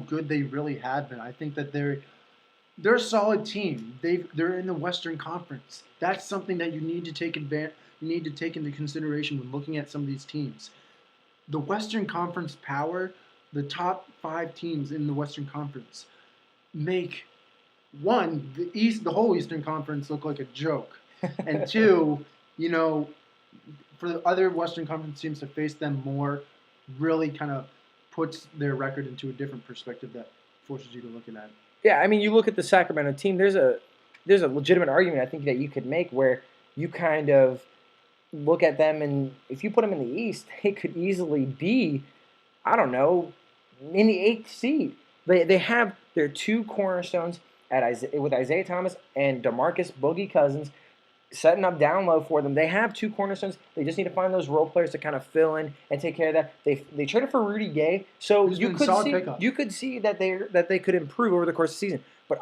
[SPEAKER 2] good they really have been. I think that they're a solid team. They're in the Western Conference. That's something that you need to take into consideration when looking at some of these teams. The Western Conference power, the top 5 teams in the Western Conference, make one, the whole Eastern Conference look like a joke, and two, for the other Western Conference teams to face them more, really kind of puts their record into a different perspective that forces you to look at it.
[SPEAKER 1] Yeah, I mean, you look at the Sacramento team. There's a legitimate argument I think that you could make where you kind of look at them, and if you put them in the East, they could easily be, I don't know, in the 8th seed. They have their 2 cornerstones with Isaiah Thomas and DeMarcus Boogie Cousins setting up down low for them. They have 2 cornerstones. They just need to find those role players to kind of fill in and take care of that. They traded for Rudy Gay, so you could see that they could improve over the course of the season. But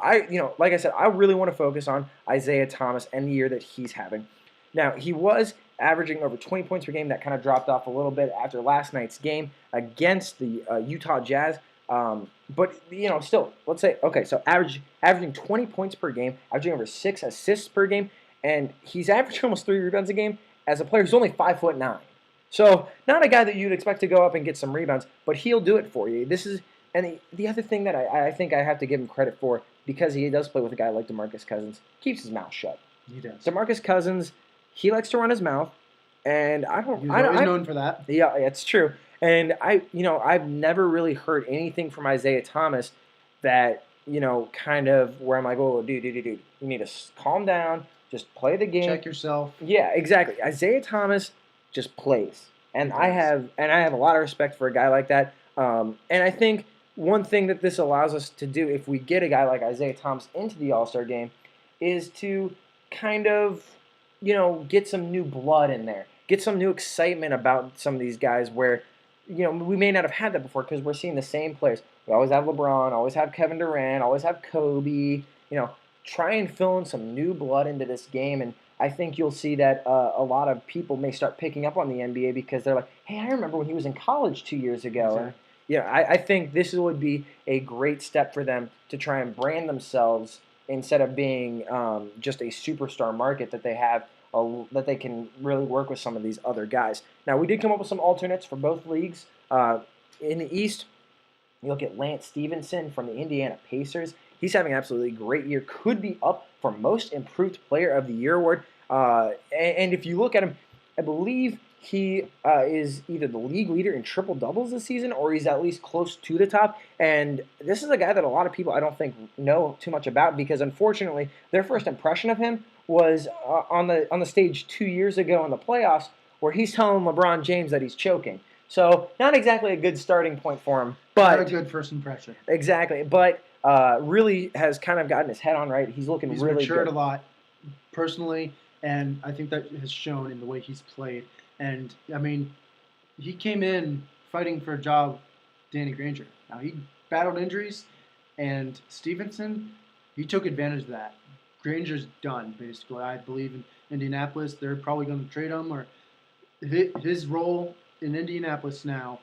[SPEAKER 1] like I said, I really want to focus on Isaiah Thomas and the year that he's having. Now, he was averaging over 20 points per game. That kind of dropped off a little bit after last night's game against the Utah Jazz. But, still, let's say, okay, so averaging 20 points per game, averaging over 6 assists per game, and he's averaging almost 3 rebounds a game as a player who's only 5'9". So, not a guy that you'd expect to go up and get some rebounds, but he'll do it for you. And the other thing that I think I have to give him credit for, because he does play with a guy like DeMarcus Cousins, keeps his mouth shut.
[SPEAKER 2] He does.
[SPEAKER 1] DeMarcus Cousins, he likes to run his mouth, and
[SPEAKER 2] He's always known for that.
[SPEAKER 1] Yeah, it's true. And I've never really heard anything from Isaiah Thomas that kind of where I'm like, oh, dude, you need to calm down, just play the game,
[SPEAKER 2] check yourself.
[SPEAKER 1] Yeah, exactly. Isaiah Thomas just plays, and I have a lot of respect for a guy like that. And I think one thing that this allows us to do, if we get a guy like Isaiah Thomas into the All-Star game, is to kind of get some new blood in there, get some new excitement about some of these guys where, we may not have had that before because we're seeing the same players. We always have LeBron, always have Kevin Durant, always have Kobe. Try and fill in some new blood into this game, and I think you'll see that a lot of people may start picking up on the NBA because they're like, hey, I remember when he was in college 2 years ago.
[SPEAKER 2] Exactly.
[SPEAKER 1] And, I think this would be a great step for them to try and brand themselves instead of being just a superstar market that they have, that they can really work with some of these other guys. Now, we did come up with some alternates for both leagues. In the East, you look at Lance Stevenson from the Indiana Pacers. He's having an absolutely great year. Could be up for Most Improved Player of the Year award. And if you look at him, I believe he is either the league leader in triple-doubles this season, or he's at least close to the top. And this is a guy that a lot of people I don't think know too much about because, unfortunately, their first impression of him was on the stage 2 years ago in the playoffs where he's telling LeBron James that he's choking. So not exactly a good starting point for him,
[SPEAKER 2] Not a
[SPEAKER 1] but
[SPEAKER 2] good first impression.
[SPEAKER 1] exactly. But really has kind of gotten his head on right. He's looking
[SPEAKER 2] He's
[SPEAKER 1] really
[SPEAKER 2] matured
[SPEAKER 1] good.
[SPEAKER 2] a lot personally, and I think that has shown in the way he's played. And I mean, he came in fighting for a job, Danny Granger. Now he battled injuries, and Stevenson, he took advantage of that. Granger's done basically. I believe in Indianapolis, they're probably going to trade him, or his role in Indianapolis now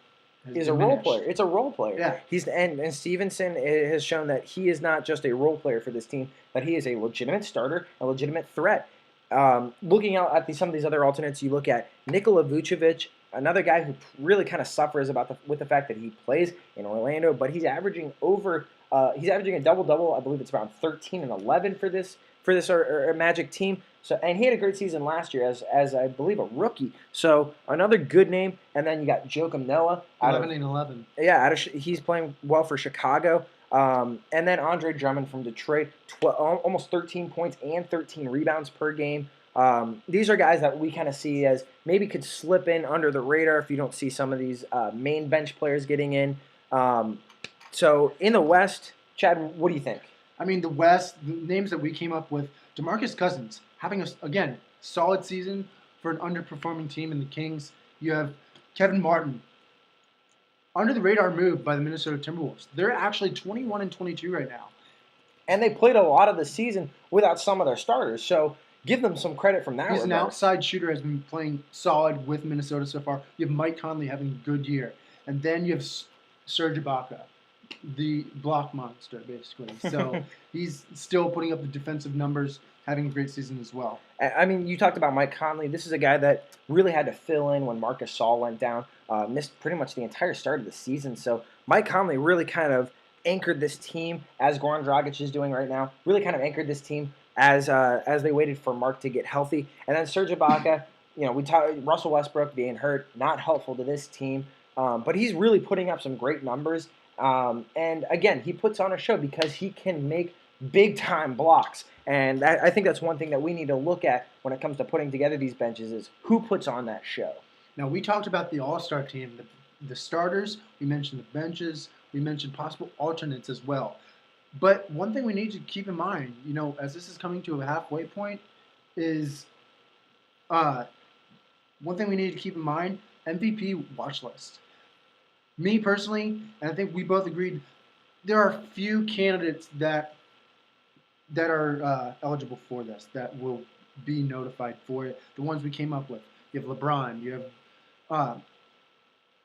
[SPEAKER 2] has
[SPEAKER 1] Is a role
[SPEAKER 2] diminished.
[SPEAKER 1] player. It's a role player.
[SPEAKER 2] Yeah.
[SPEAKER 1] And Stevenson has shown that he is not just a role player for this team, that he is a legitimate starter, a legitimate threat. Looking out at some of these other alternates, you look at Nikola Vucevic, another guy who really kind of suffers with the fact that he plays in Orlando, but he's averaging a double double. I believe it's around 13 and 11 for this Magic team. So, and he had a great season last year as I believe a rookie. So another good name. And then you got Joakim Noah.
[SPEAKER 2] 11 and 11.
[SPEAKER 1] Yeah, he's playing well for Chicago. And then Andre Drummond from Detroit, almost 13 points and 13 rebounds per game. These are guys that we kind of see as maybe could slip in under the radar if you don't see some of these main bench players getting in. So in the West, Chad, what do you think?
[SPEAKER 2] I mean, the West, the names that we came up with, DeMarcus Cousins having again, solid season for an underperforming team in the Kings. You have Kevin Martin, under the radar move by the Minnesota Timberwolves. They're actually 21 and 22 right now.
[SPEAKER 1] And they played a lot of the season without some of their starters, so give them some credit from that.
[SPEAKER 2] He's an outside shooter, has been playing solid with Minnesota so far. You have Mike Conley having a good year. And then you have Serge Ibaka, the block monster, basically. So he's still putting up the defensive numbers, having a great season as well.
[SPEAKER 1] I mean, you talked about Mike Conley. This is a guy that really had to fill in when Marcus Saul went down, missed pretty much the entire start of the season. So Mike Conley really kind of anchored this team, as Goran Dragic is doing right now, really kind of anchored this team as they waited for Mark to get healthy. And then Serge Ibaka, Russell Westbrook being hurt, not helpful to this team. But he's really putting up some great numbers. And again, he puts on a show because he can make big-time blocks. And I think that's one thing that we need to look at when it comes to putting together these benches is who puts on that show.
[SPEAKER 2] Now, we talked about the All-Star team, the starters, we mentioned the benches, we mentioned possible alternates as well. But one thing we need to keep in mind, as this is coming to a halfway point, is MVP watch list. Me personally, and I think we both agreed, there are few candidates that are eligible for this, that will be notified for it. The ones we came up with. You have LeBron, you have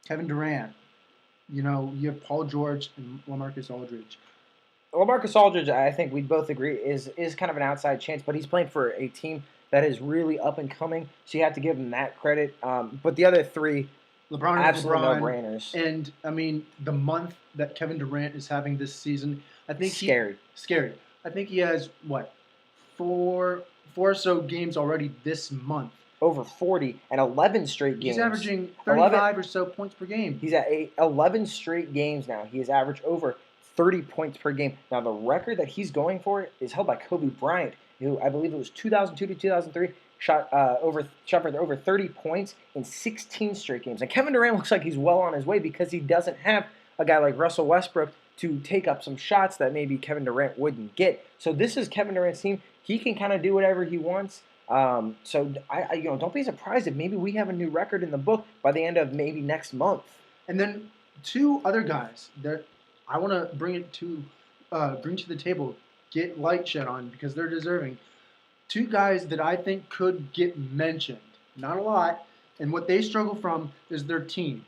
[SPEAKER 2] Kevin Durant, you have Paul George and LaMarcus Aldridge.
[SPEAKER 1] LaMarcus Aldridge, I think we both agree, is kind of an outside chance, but he's playing for a team that is really up and coming, so you have to give him that credit. But the other three,
[SPEAKER 2] LeBron
[SPEAKER 1] absolute
[SPEAKER 2] LeBron,
[SPEAKER 1] no-brainers.
[SPEAKER 2] And, I mean, the month that Kevin Durant is having this season, I think
[SPEAKER 1] Scary.
[SPEAKER 2] I think he has, four or so games already this month.
[SPEAKER 1] Over 40 and 11 straight games.
[SPEAKER 2] He's averaging 35 or so points per game.
[SPEAKER 1] He's at 11 straight games now. He has averaged over 30 points per game. Now, the record that he's going for is held by Kobe Bryant, who I believe it was 2002 to 2003, shot for over 30 points in 16 straight games. And Kevin Durant looks like he's well on his way because he doesn't have a guy like Russell Westbrook to take up some shots that maybe Kevin Durant wouldn't get. So this is Kevin Durant's team. He can kind of do whatever he wants. So I don't be surprised if maybe we have a new record in the book by the end of maybe next month.
[SPEAKER 2] And then two other guys that I want to bring to the table, get light shed on because they're deserving. Two guys that I think could get mentioned, not a lot, and what they struggle from is their team.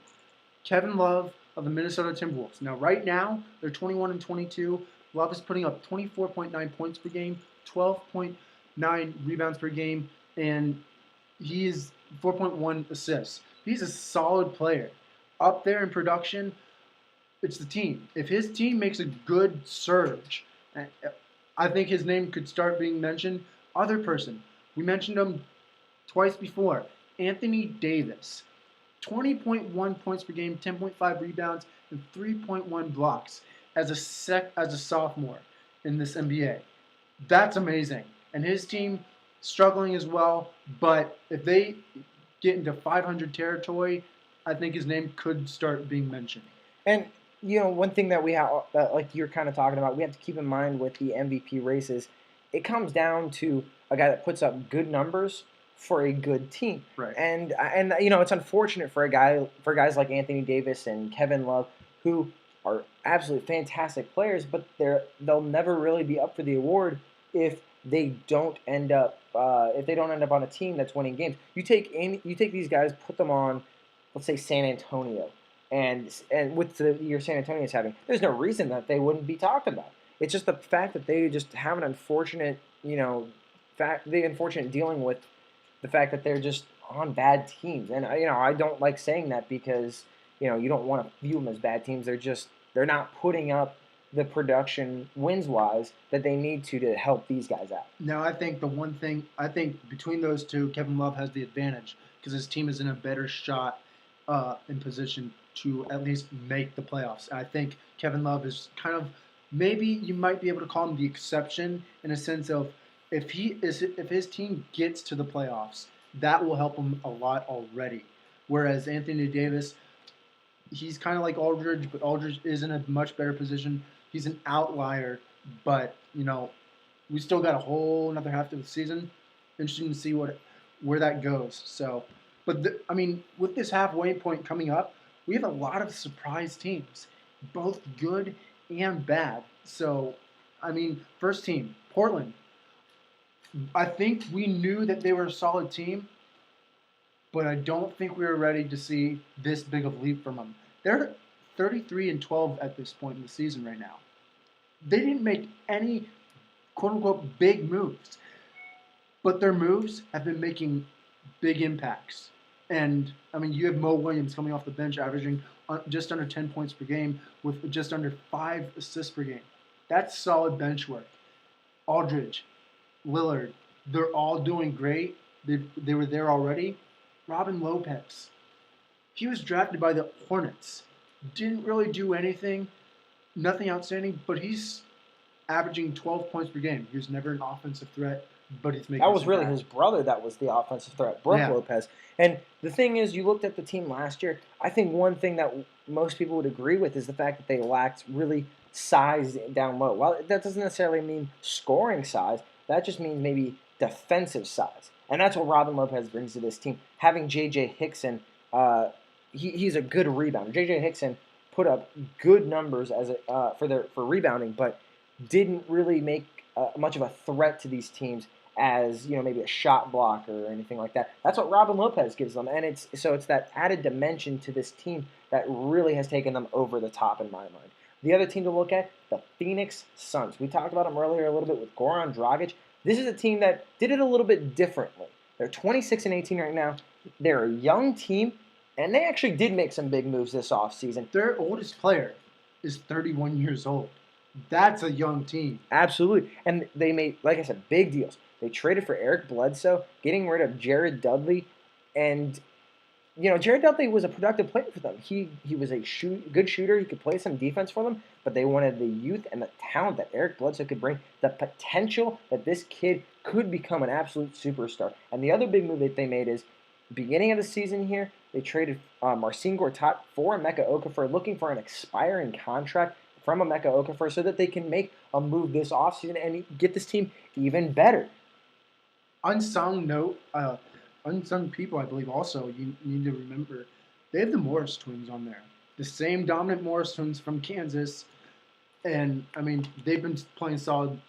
[SPEAKER 2] Kevin Love of the Minnesota Timberwolves. Now, right now, they're 21 and 22. Love is putting up 24.9 points per game, 12.9 rebounds per game, and he is 4.1 assists. He's a solid player. Up there in production, it's the team. If his team makes a good surge, I think his name could start being mentioned. Other person, we mentioned him twice before, Anthony Davis. 20.1 points per game, 10.5 rebounds, and 3.1 blocks as a sophomore in this NBA. That's amazing. And his team struggling as well, but if they get into 500 territory, I think his name could start being mentioned.
[SPEAKER 1] And one thing that we have, like you're kind of talking about, we have to keep in mind with the MVP races, it comes down to a guy that puts up good numbers for a good team.
[SPEAKER 2] Right.
[SPEAKER 1] And it's unfortunate for guys like Anthony Davis and Kevin Love, who are absolutely fantastic players, but they'll never really be up for the award if they don't end up on a team that's winning games. You take these guys, put them on, let's say San Antonio, and with the year San Antonio is having, there's no reason that they wouldn't be talked about. It's just the fact that they just have an unfortunate, unfortunate dealing with the fact that they're just on bad teams. And I don't like saying that because you don't want to view them as bad teams. They're not putting up the production wins wise that they need to help these guys out.
[SPEAKER 2] Now, I think between those two, Kevin Love has the advantage because his team is in a better shot in position to at least make the playoffs. I think Kevin Love is kind of, maybe you might be able to call him the exception in a sense of if his team gets to the playoffs, that will help him a lot already. Whereas Anthony Davis, he's kind of like Aldridge, but Aldridge is in a much better position. He's an outlier, but we still got a whole another half of the season. Interesting to see where that goes. So, but with this halfway point coming up, we have a lot of surprise teams, both good and bad. So, first team, Portland. I think we knew that they were a solid team, but I don't think we were ready to see this big of a leap from them. They're 33-12 at this point in the season right now. They didn't make any quote-unquote big moves, but their moves have been making big impacts. And, you have Mo Williams coming off the bench averaging just under 10 points per game with just under 5 assists per game. That's solid bench work. Aldridge, Lillard, they're all doing great. They were there already. Robin Lopez, he was drafted by the Hornets. Didn't really do anything, nothing outstanding, but he's averaging 12 points per game. He was never an offensive threat, but he's making.
[SPEAKER 1] That was really his brother that was the offensive threat, Brook Lopez. And the thing is, you looked at the team last year. I think one thing that most people would agree with is the fact that they lacked really size down low. Well, that doesn't necessarily mean scoring size. That just means maybe defensive size. And that's what Robin Lopez brings to this team. Having J.J. Hickson, he's a good rebounder. J.J. Hickson put up good numbers for rebounding, but didn't really make much of a threat to these teams as maybe a shot blocker or anything like that. That's what Robin Lopez gives them, and it's that added dimension to this team that really has taken them over the top in my mind. The other team to look at, the Phoenix Suns. We talked about them earlier a little bit with Goran Dragic. This is a team that did it a little bit differently. They're 26-18 right now. They're a young team, and they actually did make some big moves this offseason.
[SPEAKER 2] Their oldest player is 31 years old. That's a young team.
[SPEAKER 1] Absolutely. And they made, like I said, big deals. They traded for Eric Bledsoe, getting rid of Jared Dudley. And, Jared Dudley was a productive player for them. He was a good shooter. He could play some defense for them. But they wanted the youth and the talent that Eric Bledsoe could bring, the potential that this kid could become an absolute superstar. And the other big move that they made is, beginning of the season here, they traded Marcin Gortat for Emeka Okafor, looking for an expiring contract from Emeka Okafor so that they can make a move this offseason and get this team even better.
[SPEAKER 2] Unsung people, I believe, also, you need to remember, they have the Morris twins on there. The same dominant Morris twins from Kansas. And, they've been playing solid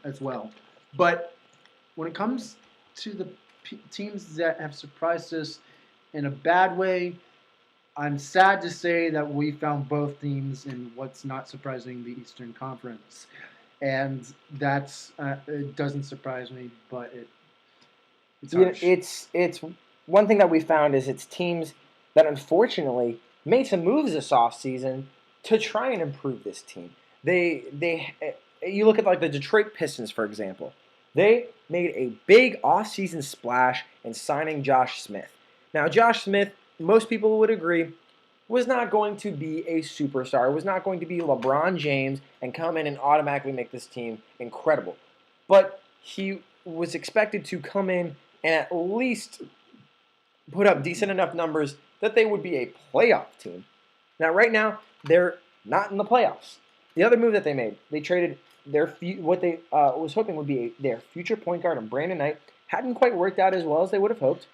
[SPEAKER 2] as well. But when it comes to the teams that have surprised us in a bad way, I'm sad to say that we found both teams in what's not surprising, the Eastern Conference. And that's it doesn't surprise me, but it's harsh.
[SPEAKER 1] It's one thing that we found is it's teams that unfortunately made some moves this offseason to try and improve this team. You look at like the Detroit Pistons, for example. They made a big offseason splash in signing Josh Smith. Now, Josh Smith, most people would agree, was not going to be a superstar, was not going to be LeBron James and come in and automatically make this team incredible. But he was expected to come in and at least put up decent enough numbers that they would be a playoff team. Now, right now, they're not in the playoffs. The other move that they made, they traded what they was hoping would be their future point guard, and Brandon Knight hadn't quite worked out as well as they would have hoped.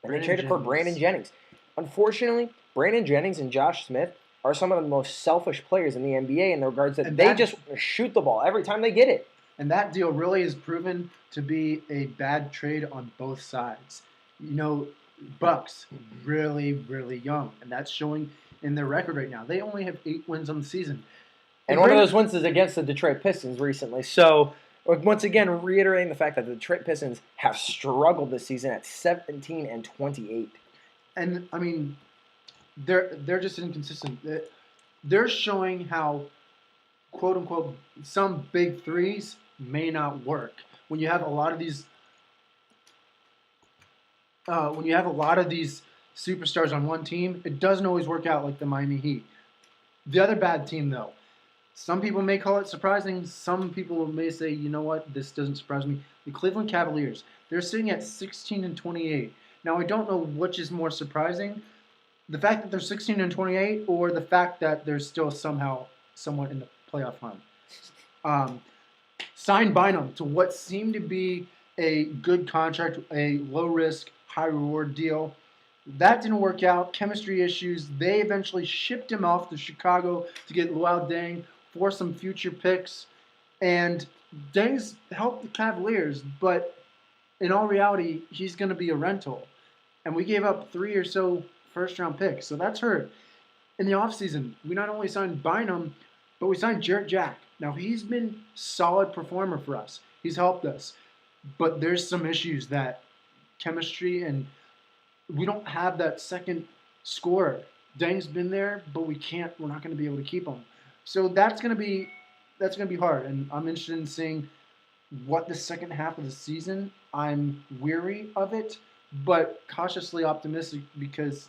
[SPEAKER 1] And they traded for Brandon Jennings. Unfortunately, Brandon Jennings and Josh Smith are some of the most selfish players in the NBA in the regards that they just shoot the ball every time they get it.
[SPEAKER 2] And that deal really has proven to be a bad trade on both sides. You know, Bucks really, really young, and that's showing in their record right now. They only have 8 wins on the season.
[SPEAKER 1] And one of those wins is against the Detroit Pistons recently. So, once again, reiterating the fact that the Detroit Pistons have struggled this season at 17-28.
[SPEAKER 2] And I mean, they're just inconsistent. They're showing how, quote unquote, some big threes may not work when you have a lot of these. When you have a lot of these superstars on one team, it doesn't always work out like the Miami Heat. The other bad team, though, some people may call it surprising. Some people may say, you know what, this doesn't surprise me. The Cleveland Cavaliers, they're sitting at 16-28. Now, I don't know which is more surprising, the fact that they're 16-28 or the fact that they're still somehow somewhat in the playoff hunt. Signed Bynum to what seemed to be a good contract, a low-risk, high-reward deal. That didn't work out. Chemistry issues. They eventually shipped him off to Chicago to get Luol Deng for some future picks. And Deng's helped the Cavaliers, but in all reality, he's going to be a rental. And we gave up 3 or so first-round picks, so that's hurt. In the offseason, we not only signed Bynum, but we signed Jarrett Jack. Now, he's been solid performer for us. He's helped us. But there's some issues that chemistry, and we don't have that second scorer. Deng's been there, but we're not going to be able to keep him. So that's going to be hard, and I'm interested in seeing what the second half of the season. I'm weary of it, but cautiously optimistic because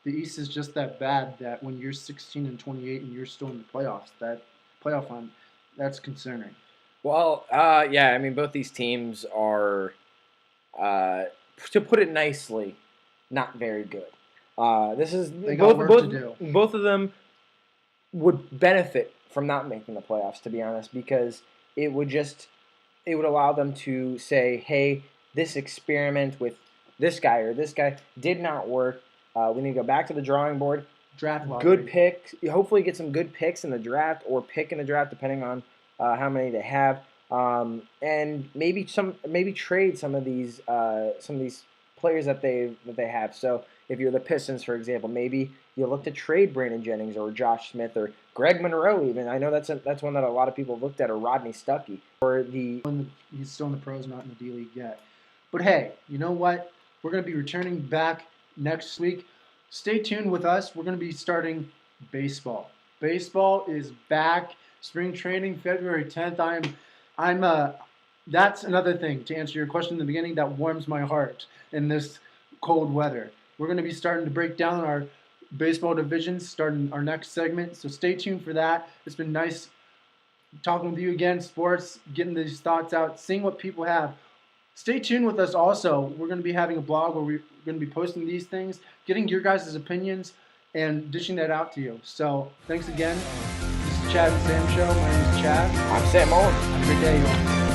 [SPEAKER 2] the East is just that bad that when you're 16-28 and you're still in the playoffs, that playoff hunt, that's concerning.
[SPEAKER 1] Well, yeah, I mean, both these teams are, to put it nicely, not very good.
[SPEAKER 2] They got work to do.
[SPEAKER 1] Both of them would benefit from not making the playoffs, to be honest, because it would allow them to say, hey, this experiment with this guy or this guy did not work. We need to go back to the drawing board.
[SPEAKER 2] Draft lottery.
[SPEAKER 1] Good picks. Hopefully get some good picks in the draft or pick in the draft, depending on how many they have. And maybe trade some of these players that they have. So if you're the Pistons, for example, maybe you look to trade Brandon Jennings or Josh Smith or Greg Monroe. Even I know that's one that a lot of people looked at, or Rodney Stuckey, or
[SPEAKER 2] he's still in the pros, not in the D League yet. But hey, you know what? We're going to be returning back next week. Stay tuned with us. We're going to be starting baseball. Baseball is back. Spring training, February 10th. That's another thing, to answer your question in the beginning, that warms my heart in this cold weather. We're going to be starting to break down our baseball divisions, starting our next segment, so stay tuned for that. It's been nice talking with you again, sports, getting these thoughts out, seeing what people have. Stay tuned with us also. We're going to be having a blog where we're going to be posting these things, getting your guys' opinions, and dishing that out to you. So thanks again. This is Chad and Sam Show. My name is Chad.
[SPEAKER 1] I'm Sam Owen.
[SPEAKER 2] Have a good day, y'all.